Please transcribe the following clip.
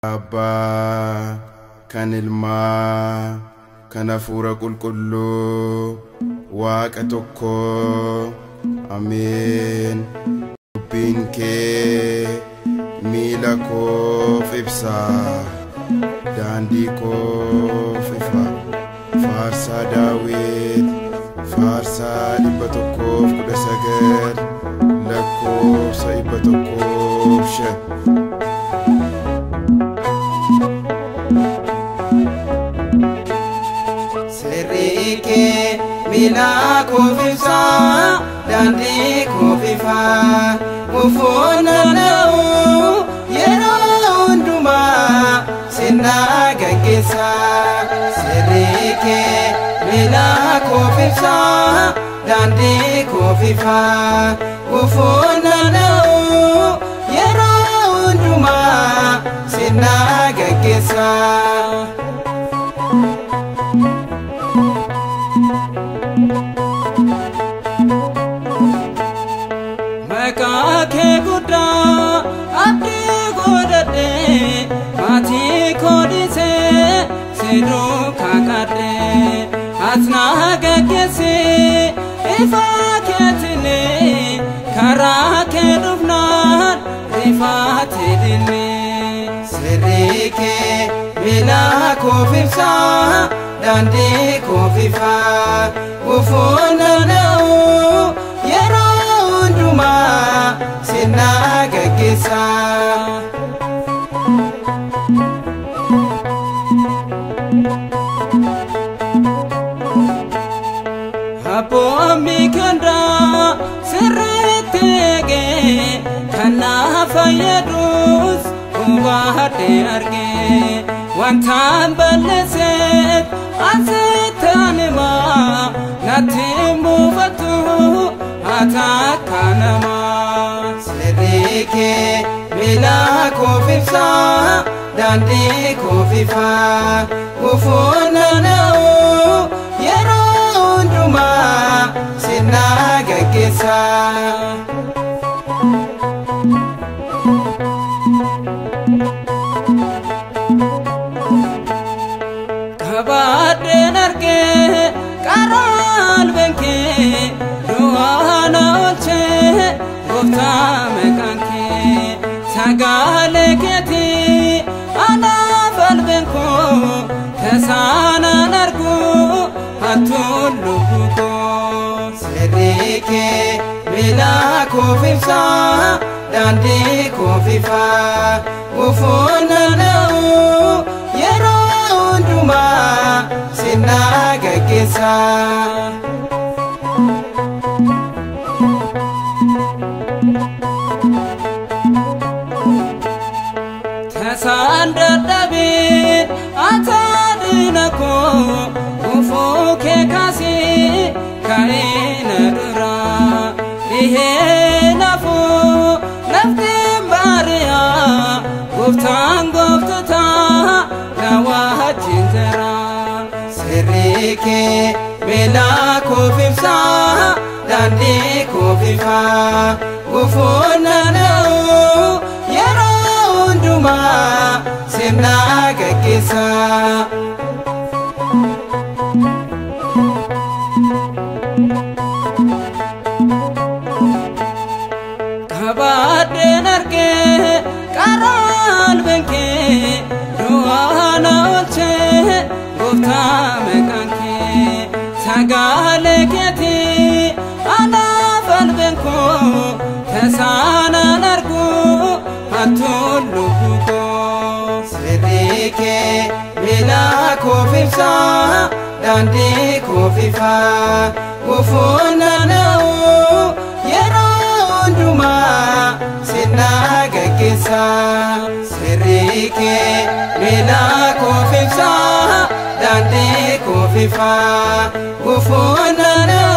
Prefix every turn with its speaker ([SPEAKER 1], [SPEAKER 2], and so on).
[SPEAKER 1] Abba kan ilma kan hafuura qulqulluu waaqa tokko amiin. Dubbiin kee miila koof ibsa daandii koof ifa. Faarsaa Daawit faarsaa 119 lakkoofsa 105.
[SPEAKER 2] Serike mila kofisa dandi kofifa mufona nau yero unduma sina gagesa. Serike mila kofisa dandi kofifa mufona nau yero unduma sina gagesa. Ke guda abdi godade mati kodise sedo kakade atna gagese ifa ketine kara ke dufnan ifa tedine. Serike bila kofisa dandi kofifa ufona nau yero unduma sina gagesa. Apo mikanda serretege kana fayadus ubahate arge wantan baleset asetanema natimbu batu atakanama. Serike bila kofisa dandi kofifa ufona nau yero unduma sina gagesa. Kabade narge karal benke doana olche gofta mekanke sagale keti ana falbenko kasana nargu hatuluko. Serike bila kofisa dandi kofifa ufona nau yero unduma sina gagesa. Tasanda David atadinako ufuke kasi kaina dura ihenafu naftimbaria guftan guftata nawajintera. Serike bila kofisa dandi kofifa ufona nau yero unduma sina gagesa. Kabade narge karal benke doana olche gofta mekanke sagale keti ana falbenko kasana nargu hatuluko. Serike bila kofisa dandi kofifa ufona nau yero unduma sina gagesa. Serike bila kofisa dandi kofifa ufona nau